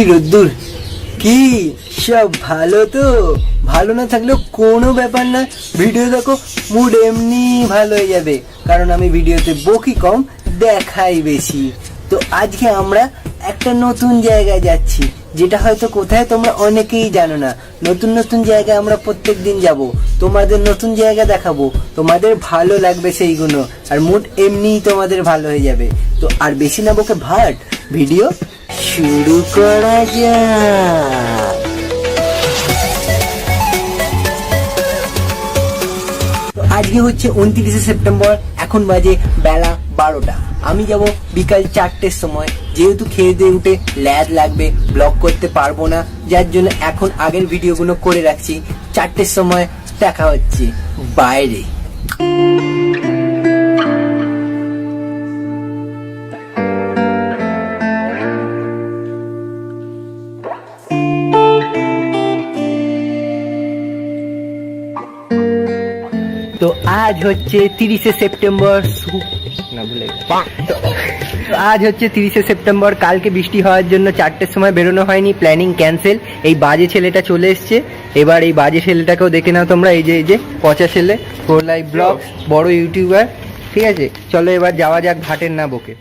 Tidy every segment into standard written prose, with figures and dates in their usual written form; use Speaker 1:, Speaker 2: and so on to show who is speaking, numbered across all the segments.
Speaker 1: কি রোদ্দুর, কি সব ভালো তো? ভালো না থাকলেও কোনো ব্যাপার না, ভিডিও দেখো, মুড এমনি ভালো হয়ে যাবে। কারণ আমি ভিডিওতে বকি কম, দেখাই বেশি। তো আজকে আমরা একটা নতুন জায়গায় যাচ্ছি, যেটা হয়তো কোথায় তোমরা অনেকেই জানো না। নতুন নতুন জায়গায় আমরা প্রত্যেক দিন যাব, তোমাদের নতুন জায়গা দেখাবো, তোমাদের ভালো লাগবে সেইগুলো, আর মুড এমনিই তোমাদের ভালো হয়ে যাবে। তো আর বেশি না বকে ভাট, ভিডিও শুরু করা যাক। আজকে হচ্ছে 29শে সেপ্টেম্বর, এখন বাজে বেলা 12টা। আমি যাব বিকাল 4টের সময়, যেহেতু খেয়ে দিয়ে উঠে ল্যাদ লাগবে, ব্লগ করতে পারবো না, যার জন্য এখন আগের ভিডিওগুলো করে রাখছি। 4টের সময় দেখা হচ্ছে বাইরে। তো আজ হচ্ছে 30শে সেপ্টেম্বর, আজ হচ্ছে 30শে সেপ্টেম্বর। কালকে বৃষ্টি হওয়ার জন্য 4টের সময় বেরোনো হয়নি, প্ল্যানিং ক্যান্সেল। এই বাজে ছেলেটা চলে এসছে, এবার এই বাজে ছেলেটাকেও দেখে নাও তোমরা। এই যে পচা ছেলে, ফোর লাইফ ব্লগ, বড় ইউটিউবার। ঠিক আছে, চলো এবার যাওয়া যাক ঘাটের না বকে।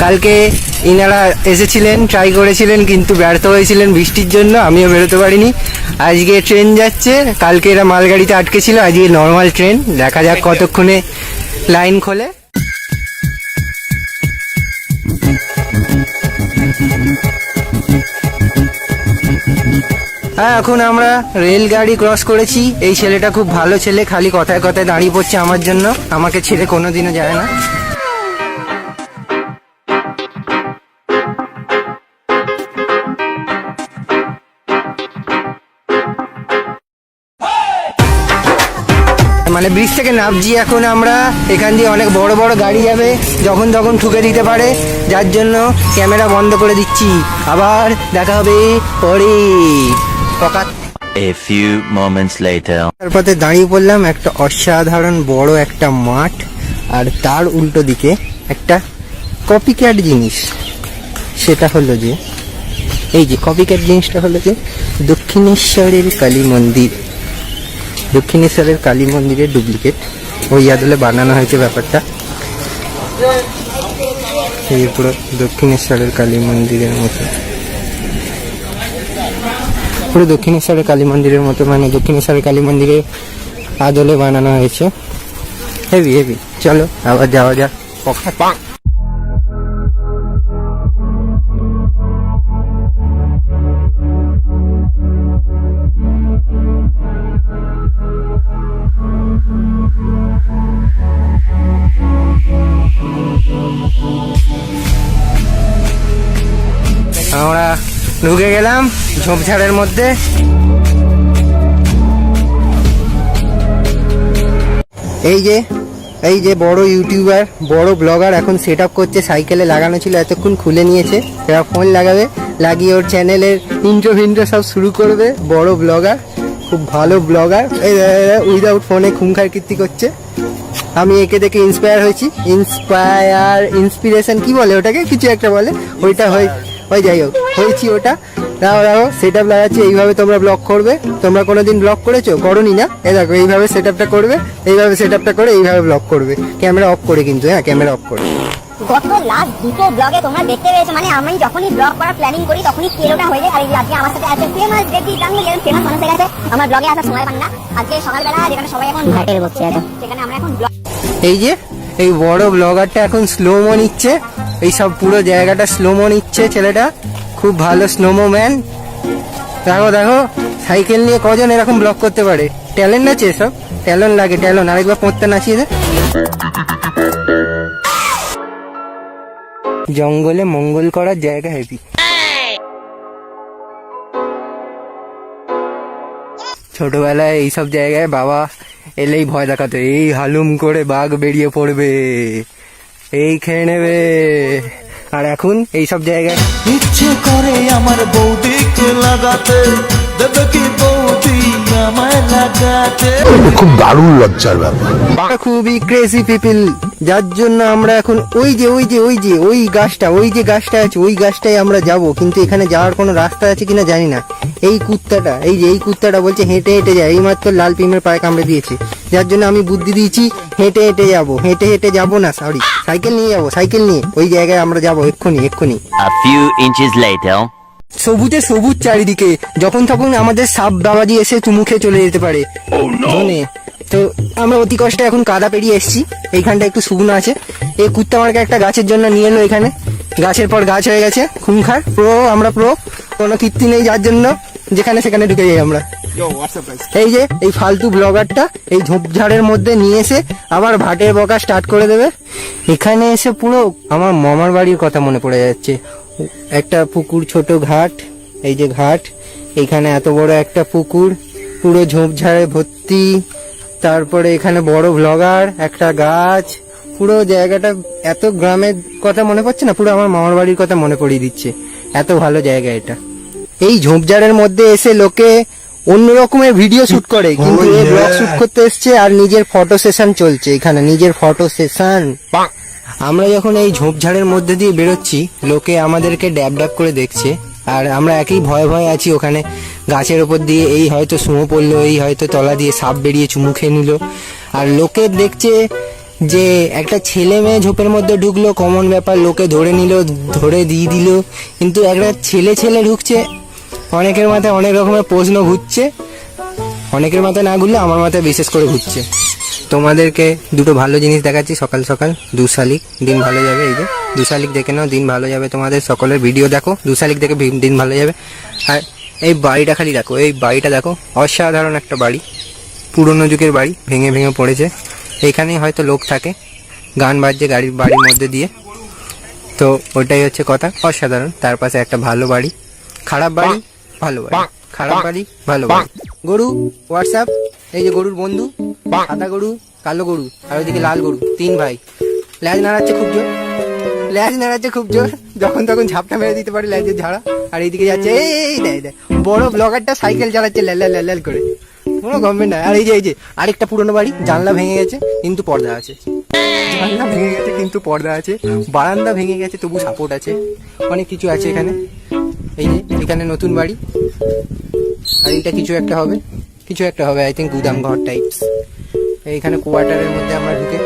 Speaker 1: কালকে ইনারা এসেছিলেন, ট্রাই করেছিলেন, কিন্তু ব্যর্থ হয়েছিলেন বৃষ্টির জন্য, আমিও বেরোতে পারিনি। আজকে ট্রেন যাচ্ছে, কালকে এরা মালগাড়িতে আটকে ছিল, আজকে নর্মাল ট্রেন। দেখা যাক কতক্ষণে লাইন খোলে। হ্যাঁ, এখন আমরা রেলগাড়ি ক্রস করেছি। এই ছেলেটা খুব ভালো ছেলে, খালি কথায় কথায় দাঁড়িয়ে পড়ছে আমার জন্য, আমাকে ছেড়ে কোনোদিনও যায় না। মানে ব্রিজ থেকে নামছি এখন আমরা, এখান দিয়ে অনেক বড় বড় গাড়ি যাবে, যখন তখন ঠুকে দিতে পারে, যার জন্য ক্যামেরা বন্ধ করে দিচ্ছি। আবার দেখা হবে পরে।
Speaker 2: A few moments later.
Speaker 1: তারপরে দাঁড়িয়ে পড়লাম একটা অসাধারণ বড় একটা মাঠ, আর তার উল্টো দিকে একটা কপিক্যাট জিনিস। সেটা হলো যে এই যে কপিক্যাট জিনিসটা হলো যে দক্ষিণেশ্বরের কালী মন্দির। দক্ষিণেশ্বরের কালী মন্দিরের ডুপ্লিকেট, ওই আদলে বানানো হয়েছে ব্যাপারটা। এই পুরো দক্ষিণেশ্বরের কালী মন্দিরের মতো, পুরো দক্ষিণেশ্বরের কালী মন্দিরের মতো, মানে দক্ষিণেশ্বরের কালী মন্দিরের আদলে বানানো হয়েছে। Heavy heavy. চলো আবার যাওয়া যাক। আমরা ঢুকে গেলাম ঝোপঝাড়ের মধ্যে। এই যে বড় ইউটিউবার, বড় ব্লগার এখন সেট আপ করছে, সাইকেলে লাগানো ছিল এতক্ষণ খুলে নিয়েছে, এরা ফোন লাগাবে, লাগিয়ে ওর চ্যানেলের ইন্ট্রো সব শুরু করবে। বড় ব্লগার, খুব ভালো ব্লগার। উইদাউট ফোনে খুমখার কীর্তি করছে। আমি একে দেখে ইন্সপায়ার হয়েছি। ইন্সপিরেশন কি বলে ওটাকে, কিছু একটা বলে, ওইটা ওই যাই হোক হয়েছি ওটা। দেখো সেট আপ লাগাচ্ছি, এইভাবে তোমরা ব্লগ করবে। তোমরা কোনোদিন ব্লগ করেছো? করোনি না? দেখো এইভাবে সেট আপটা করবে, এইভাবে সেট আপটা করে এইভাবে ব্লগ করবে, ক্যামেরা অফ করে কিন্তু। হ্যাঁ, ক্যামেরা অফ করে।
Speaker 3: গত লাস্ট দুটো ব্লগে তোমরা দেখতে পেয়েছো, মানে আমি যখনই ব্লগ করার প্ল্যানিং করি তখনই কেলোটা হয়ে যায়। আর আজকে আমার সাথে আছে ফেমাস ব্যক্তি, ফেমাস মানুষ হয়ে গেছে, আমার ব্লগে আসার সময় পান না। আজকে সকালবেলা যেখানে সবাই এখন ঘাটের বসছে আছে, সেখানে আমরা এখন
Speaker 1: এই বড় ব্লগারটা এখন স্লোমো নিচ্ছে, এই সব পুরো জায়গাটা স্লোমো নিচ্ছে ছেলেটা, খুব ভালো স্লোমো ম্যান। দেখো সাইকেল নিয়ে কজন এরকম ব্লগ করতে পারে? ট্যালেন্ট আছে সব, ট্যালেন্ট লাগে, ট্যালেন্ট। আরেকবার পড়তে নাচিয়ে দে। জঙ্গলে মঙ্গল করার জায়গা হেভি। ছোটবেলায় এইসব জায়গায় বাবা এলেই ভয় দেখাতো, এই হালুম করে বাঘ বেরিয়ে পড়বে, এই খেয়ে নেবে। আর এখন এইসব জায়গায়
Speaker 4: ইচ্ছে করে আমার বৌদিকে লাগাতে, দেবে কি বৌদি আমায় লাগাতে।
Speaker 5: খুব দারুণ লজ্জার ব্যাপার।
Speaker 1: খুবই ক্রেজি পিপল, যার জন্য আমরা এখন ওই গাছটা আছে, ওই গাছটাই আমরা যাব। কিন্তু এখানে যাওয়ার কোনো রাস্তা আছে কিনা জানি না। এই কুত্তাটা বলছে হেঁটে হেঁটে যায়, এইমাত্র লাল পিমের পায়ে কামড়ে দিয়েছে, যার জন্য আমি বুদ্ধি দিয়েছি হেঁটে হেঁটে যাবো না, সরি সাইকেল নিয়ে যাবো, সাইকেল নিয়ে ওই জায়গায় আমরা যাবো এক্ষুনি।
Speaker 2: A few inches later.
Speaker 1: সবুজ চারিদিকে, যখন তখন আমাদের সাপ বাবাজি এসে চুমুখে চলে যেতে পারে। ধনে তো আমরা অতি কষ্টে এখন কাদা পেরিয়ে এসেছি, এইখানটা একটু শুকনো আছে। এই কুত্তা আমাকে একটা গাছের জন্য নিয়ে এলো, এখানে গাছের পর গাছ হয়ে গেছে, খুনখার আমরা কোনো কীর্তি নেই, যার জন্য যেখানে সেখানে ঢুকে যাই আমরা। এই যে এই ফালতু ব্লগারটা এই ঝোপঝাড়ের মধ্যে নিয়ে এসে আবার ভাটের বকা স্টার্ট করে দেবে। এখানে এসে পুরো আমার মামার বাড়ির কথা মনে পড়ে যাচ্ছে। একটা পুকুর, ছোট ঘাট, এই যে ঘাট, এখানে এত বড় একটা পুকুর, পুরো ঝোপঝাড়ে ভর্তি। তারপরে এখানে বড় ব্লগার, একটা গাছ, পুরো জায়গাটা এত গ্রামের কথা মনে পড়ছে না, পুরো আমার মামার বাড়ির কথা মনে পড়িয়ে দিচ্ছে। এত ভালো জায়গা এটা। এই ঝোপঝাড়ের মধ্যে এসে লোকে অন্য রকমের ভিডিও শুট করে, কিন্তু এই ব্লগ শুট করতে এসছে আর নিজের ফটো সেশন চলছে এখানে, নিজের ফটো সেশন। আমরা যখন এই ঝোপঝাড়ের মধ্যে দিয়ে বেরোচ্ছি, লোকে আমাদেরকে ড্যাব ড্যাব করে দেখছে, আর আমরা একই ভয়ে আছি ওখানে গাছের ওপর দিয়ে। এই হয়তো সুমো পড়লো, এই হয়তো তলা দিয়ে সাপ বেরিয়ে চুমু খেয়ে নিল। আর লোকে দেখছে যে একটা ছেলে মেয়ে ঝোপের মধ্যে ঢুকলো, কমন ব্যাপার, লোকে ধরে নিল, ধরে দিয়ে দিল। কিন্তু একটা ছেলে ঢুকছে, অনেকের মাথায় অনেক রকমের প্রশ্ন ঘুরছে, অনেকের মাথায় না ঘুরলে আমার মাথায় বিশেষ করে ঘুরছে। তোমাদেরকে দুটো ভালো জিনিস দেখাচ্ছি সকাল সকাল। 2 শালিক, দিন ভালো যাবে। এই যে 2 শালিক দেখে নাও, দিন ভালো যাবে তোমাদের সকলের। ভিডিও দেখো, 2 শালিক দেখে দিন ভালো যাবে। আর এই বাড়িটা খালি দেখো, এই বাড়িটা দেখো, অসাধারণ একটা বাড়ি, পুরনো যুগের বাড়ি, ভেঙে পড়েছে। এইখানেই হয়তো লোক থাকে, গান বাজছে বাড়ির মধ্যে দিয়ে। তো ওটাই হচ্ছে কথা, অসাধারণ। তার পাশে একটা ভালো বাড়ি, খারাপ বাড়ি, ভালো বাড়ি, খারাপ বাড়ি, ভালো বাড়ি। গরু, হোয়াটসঅ্যাপ, এই যে গরুর বন্ধু, সাদা গরু, কালো গরু, আর ওইদিকে লাল গরু, 3 ভাই। ল্যাজ নাড়াচ্ছে খুব জোর, যখন তখন ঝাপটা মেরে দিতে পারে ল্যাজের ঝাড়া। আর এইদিকে যাচ্ছে, এই দেখ বড় ব্লগারটা সাইকেল চালাচ্ছে ল্যাল করে, কোনো গভর্নমেন্ট না। আর এই যে আরেকটা পুরনো বাড়ি, জানলা ভেঙে গেছে কিন্তু পর্দা আছে, বারান্দা ভেঙে গেছে তবু সাপোর্ট আছে, অনেক কিছু আছে এখানে। এই যে এখানে নতুন বাড়ি, আর এটা কিছু একটা হবে আই থিঙ্ক গুদাম ঘর টাইপস। এইখানে কোয়ার্টারের মধ্যে আমরা ঢুকে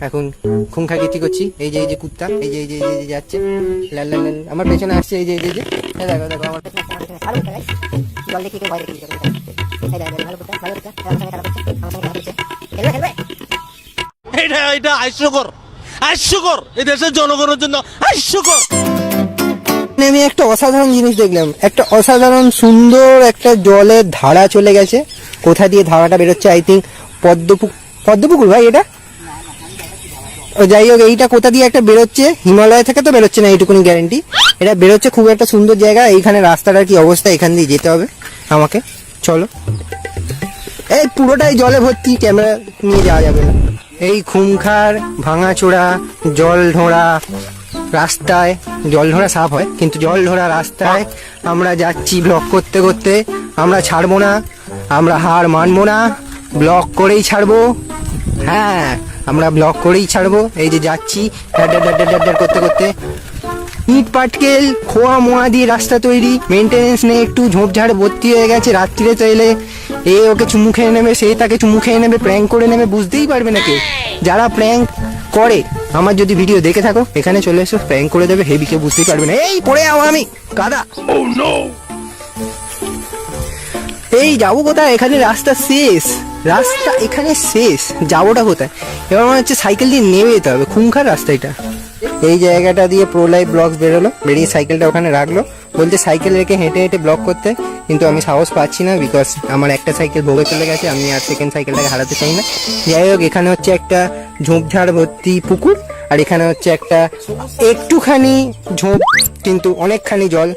Speaker 1: এখন খুনখাকিতি করছি। এই যে কুত্তা, এই যে যাচ্ছে লাল আমার পেছনে আসছে, এই যে দেখো আমার পেছনে ভালো কুত্তা, জল দেখি ভয় দেখি, ভালো কুত্তা আমার সঙ্গে খেলা করছে, খেলবে।
Speaker 4: এটা হাস্যকর এই দেশের জনগণের জন্য হাস্যকর।
Speaker 1: আমি একটা অসাধারণ জিনিস দেখলাম, একটা অসাধারণ সুন্দর একটা জলের ধারা চলে গেছে। কোথা দিয়ে ধারাটা বেরোচ্ছে? আই থিঙ্ক পদ্মপুকুর ভাই এটা। যাই হোক, এইটা কোথা দিয়ে একটা বেরোচ্ছে, হিমালয় থেকে তো বেরোচ্ছে না এইটুকুনি গ্যারেন্টি। এটা বেরোচ্ছে, খুব একটা সুন্দর জায়গা। এইখানে রাস্তাটার কি অবস্থা, এখান দিয়ে যেতে হবে আমাকে, চলো। এই পুরোটাই জলে ভর্তি, ক্যামেরা নিয়ে যাওয়া যাবে না। এই খুমখার ভাঙাচোরা জল ঢোড়া রাস্তায়, জল ঢোড়া সাফ হয় কিন্তু জল ঢোড়া রাস্তায় আমরা যাচ্ছি ব্লগ করতে। আমরা ছাড়বো না, আমরা হার মানবো না, ব্লগ করেই ছাড়বো। হ্যাঁ, আমরা ব্লগ করেই ছাড়বো। এই যে যাচ্ছি ড্যাড করতে, ইট পাটকেল খোয়া মোয়া দিয়ে রাস্তা তৈরি, মেনটেনেন্স নেই একটু, ঝোপঝাড় ভর্তি হয়ে গেছে। রাত্রিরে তো এলে এ ওকে চুমু খেয়ে নেবে, সে তাকে চুমু খেয়ে নেবে, প্র্যাঙ্ক করে নেবে, বুঝতেই পারবে না কেউ। যারা প্র্যাঙ্ক করে, আমার যদি ভিডিও দেখে থাকো, এখানে চলে এসো, প্র্যাঙ্ক করে দেবে, হেভি, কেউ বুঝতেই পারবে না। এই পড়ে যাও আমি কাদা। এই যাবো কোথায়? এখানে রাস্তা শেষ, এখানে শেষ, যাবোটা কোথায়? এবার মনে হচ্ছে সাইকেল দিয়ে নেমে যেতে হবে, খুনখার রাস্তা এটা। এই জায়গাটা দিয়ে প্রো লাইফ ব্লগস বেরোলো, বেরিয়ে সাইকেলটা ওখানে রাখলো, বলছে সাইকেল রেখে হেঁটে ব্লগ করতে। কিন্তু আমি সাহস পাচ্ছি না, বিকজ আমার একটা সাইকেল ভোগে চলে গেছে, আমি আর সেকেন্ড সাইকেলটাকে হারাতে চাই না। যাই হোক, এখানে হচ্ছে একটা ঝোপঝাড় ভর্তি পুকুর, আর এখানে হচ্ছে একটা একটুখানি ঝোপ কিন্তু অনেকখানি জল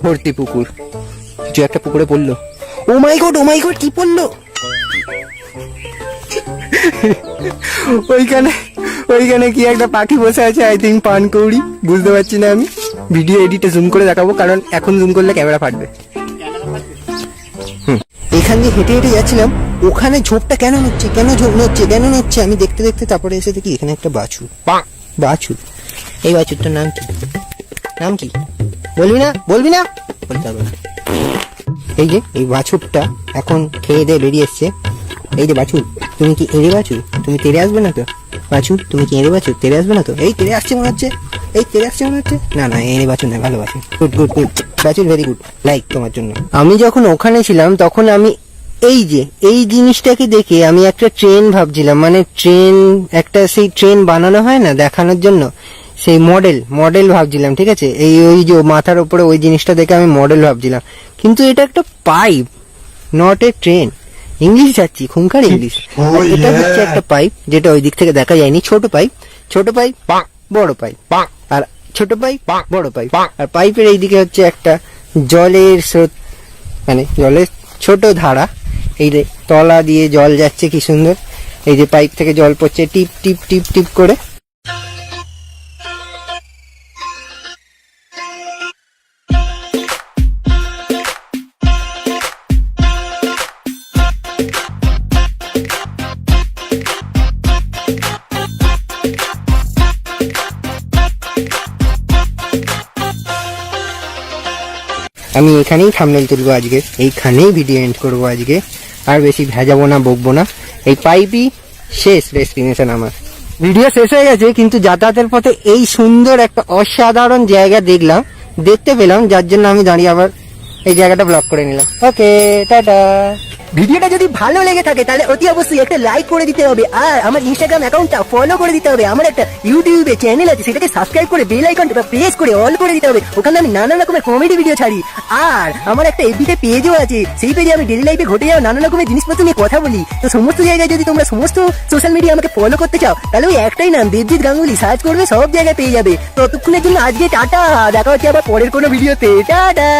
Speaker 1: ভর্তি পুকুর। কিছু একটা পুকুরে পড়লো। ও মাই গড, ও মাই গড, কি পড়লো? ওইখানে কি একটা পাখি বসে আছে, আই থিঙ্ক পানকৌড়ি, বুঝতে পারছি না। আমি ভিডিও এডিটে জুম করে দেখাবো, কারণ এখন জুম করলে ক্যামেরা ফাটবে। এখান দিয়ে হেঁটে হেঁটে যাচ্ছিলাম, ওখানে ঝোপটা কেন নড়ছে আমি দেখতে দেখতে তারপরে এসে দেখি এখানে একটা বাছুর। এই বাছুরটার নাম কি বলবি না? বলতে হবে না। এই যে এই বাছুরটা এখন খেয়ে দিয়ে বেরিয়ে এসছে। এই যে বাছুর, তুমি কি এড়ে বাছুর? তুমি তেড়ে আসবে না তো? বাছুর, তুমি কি এড়ে বাছুর? তেড়ে আসবে না তো? এই তেড়ে আসছে মনে হচ্ছে। না এড়ে বাছুর না, ভালো বাছুর। গুড বাছুর, ভেরি গুড, লাইক তোমার জন্য। আমি যখন ওখানে ছিলাম তখন আমি এই জিনিসটাকে দেখে আমি একটা ট্রেন ভাবছিলাম, মানে ট্রেন, একটা সেই ট্রেন বানানো হয় না দেখানোর জন্য, সেই মডেল ভাবছিলাম, ঠিক আছে? ওই যে মাথার উপরে ওই জিনিসটা দেখে আমি মডেল ভাবছিলাম, কিন্তু এটা একটা pipe, not a train. English যাচ্ছি, খুঙ্কার ইংলিশ। এটা হচ্ছে একটা পাইপ, যেটা ওই দিক থেকে দেখা যায়নি। ছোট পাইপ, বড় পাইপ, আর ছোট পাইপ, বড় পাইপ, আর পাইপের এইদিকে হচ্ছে একটা জলের স্রোত, মানে জলের ছোট ধারা। এই যে তলা দিয়ে জল যাচ্ছে, কি সুন্দর। এই যে পাইপ থেকে জল পড়ছে টিপ টিপ টিপ টিপ করে। আমি এখানেই থাম্বনেল তুলবো আজকে, এইখানেই ভিডিও এন্ড করবো আজকে, আর বেশি ভেজাবো না, বকবো না। এই পাইপই শেষ ডেস্টিনেশন আমার। ভিডিও শেষ হয়ে গেছে, কিন্তু যাতায়াতের পথে এই সুন্দর একটা অসাধারণ জায়গা দেখতে পেলাম, যার জন্য আমি দাঁড়িয়ে আবার এই জায়গাটা ব্লক করে নিলাম। ওকে, টাটা। ভিডিওটা যদি ভালো লেগে থাকে তাহলে অতি অবশ্যই একটা লাইক করে দিতে হবে, আর আমার ইনস্টাগ্রাম অ্যাকাউন্টটা ফলো করে দিতে হবে। আমার একটা ইউটিউবে চ্যানেল আছে, সেটাকে সাবস্ক্রাইব করে বেল আইকনটা প্রেস করে অল করে দিতে হবে। ওখানে আমি নানা রকমের কমেডি ভিডিও ছাড়ি। আর আমার একটা এফবিতে পেজও আছে, সেই পেজে আমি ডেইলি লাইফে ঘটে যাওয়া নানা রকমের জিনিসপত্র নিয়ে কথা বলি। তো সমস্ত জায়গায় যদি তোমরা সমস্ত সোশ্যাল মিডিয়া আমাকে ফলো করতে চাও, তাহলে ওই একটাই নাম, দেবজিৎ গাঙ্গুলি, সার্চ করবে, সব জায়গায় পেয়ে যাবে। ততক্ষণের জন্য আজকে টাটা, দেখা হচ্ছে আবার পরের কোনো ভিডিওতে। টাটা।